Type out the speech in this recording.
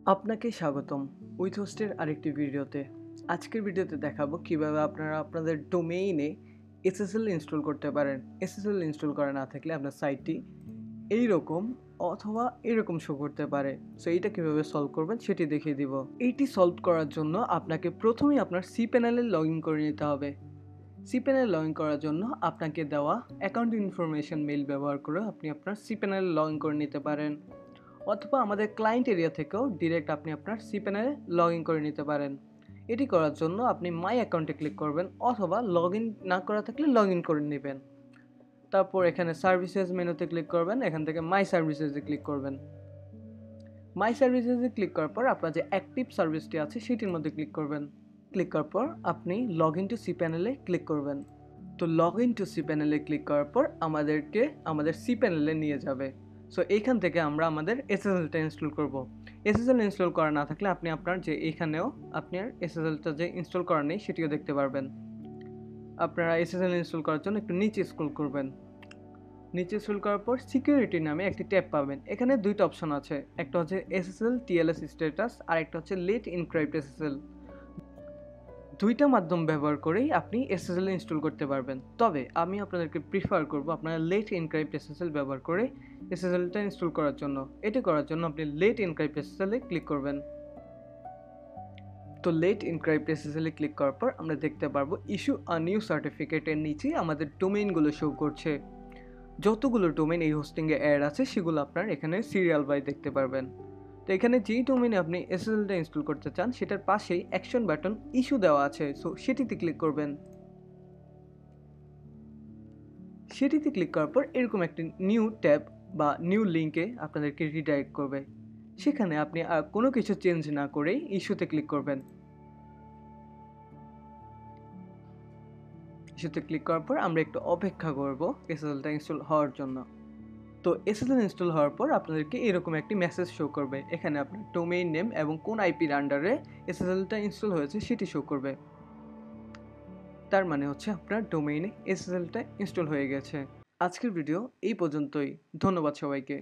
আপনাকে স্বাগতম উইথহোস্টের আরেকটি ভিডিওতে। আজকের ভিডিওতে দেখাবো কিভাবে আপনারা আপনাদের ডোমেইনে এসএসএল ইনস্টল করতে পারেন। এসএসএল ইনস্টল করা না থাকলে আপনার সাইটটি এইরকম অথবা এরকম শো করতে পারে। সো এইটা কিভাবে সলভ করবেন সেটি দেখিয়ে দিব। এইটি সলভ করার জন্য আপনাকে প্রথমেই আপনার cPanel-এ লগ ইন করে নিতে হবে। cPanel লগ ইন করার জন্য আপনাকে দেওয়া অ্যাকাউন্ট ইনফরমেশন মেইল ব্যবহার করে আপনি আপনার cPanel লগ ইন করে নিতে পারেন, অথবা আমাদের ক্লায়েন্ট এরিয়া থেকেও ডিরেক্ট আপনি আপনার cPanel-এ লগ ইন করে নিতে পারেন। এটি করার জন্য আপনি মাই অ্যাকাউন্টে ক্লিক করবেন, অথবা লগ ইন না করা থাকলে লগ ইন করে নেবেন। তারপর এখানে সার্ভিসেস মেনুতে ক্লিক করবেন, এখান থেকে মাই সার্ভিসেসে ক্লিক করবেন। মাই সার্ভিসেসে ক্লিক করার পর আপনার যে অ্যাক্টিভ সার্ভিসটি আছে সেটির মধ্যে ক্লিক করবেন। ক্লিক করার পর আপনি লগ ইন টু cPanel-এ ক্লিক করবেন। তো লগ ইন টু cPanel-এ ক্লিক করার পর আমাদেরকে আমাদের cPanel-এ নিয়ে যাবে। সো এইখান থেকে আমরা আমাদের এসএসএলটা ইনস্টল করব। এসএসএল ইনস্টল করা না থাকলে আপনি আপনার যে এইখানেও আপনার এসএসএলটা যে ইনস্টল করা নেই সেটিও দেখতে পারবেন। আপনারা এসএসএল ইনস্টল করার জন্য একটু নিচে স্ক্রল করবেন। নিচে স্ক্রল করার পর সিকিউরিটি নামে একটি ট্যাব পাবেন। এখানে দুইটা অপশন আছে, একটা হচ্ছে এসএসএল টিএলএস স্ট্যাটাস আর একটা হচ্ছে লেট এনক্রিপ্ট এসএসএল। দুইটা মাধ্যম ব্যবহার করেই আপনি এসএসএল ইনস্টল করতে পারবেন, তবে আমি আপনাদেরকে প্রিফার করব আপনারা লেট এনক্রিপ্ট এসএসএল ব্যবহার করে এসএসএলটা ইনস্টল করার জন্য। এটি করার জন্য আপনি লেট এনক্রিপ্ট এসএসএল-এ ক্লিক করবেন। তো লেট এনক্রিপ্ট এসএসএল-এ ক্লিক করার পর আমরা দেখতে পারবো ইস্যু আ নিউ সার্টিফিকেটের নিচে আমাদের ডোমেইনগুলো শো করছে। যতগুলো ডোমেইন এই হোস্টিংয়ে অ্যাড আছে সেগুলো আপনার এখানে সিরিয়াল বাই দেখতে পারবেন। তো এখানে যেই ডোমেইনে আপনি এসএসএলটা ইনস্টল করতে চান সেটার পাশেই অ্যাকশন বাটন ইস্যু দেওয়া আছে, সো সেটিতে ক্লিক করবেন। সেটিতে ক্লিক করার পর এরকম একটি নিউ ট্যাব বা নিউ লিঙ্কে আপনাদেরকে রিডাইরেক্ট করবে। সেখানে আপনি কোনো কিছু চেঞ্জ না করেই ইস্যুতে ক্লিক করবেন। ইস্যুতে ক্লিক করার পর আমরা একটু অপেক্ষা করব এসএসএলটা ইনস্টল হওয়ার জন্য। তো এসএসএল ইনস্টল হওয়ার পর আপনাদেরকে এরকম একটি মেসেজ শো করবে। এখানে আপনার ডোমেইন নেম এবং কোন আইপির আন্ডারে এসএসএলটা ইনস্টল হয়েছে সেটি শো করবে। তার মানে হচ্ছে আপনার ডোমেইনে এসএসএলটা ইনস্টল হয়ে গেছে। আজকের ভিডিও এই পর্যন্তই। ধন্যবাদ সবাইকে।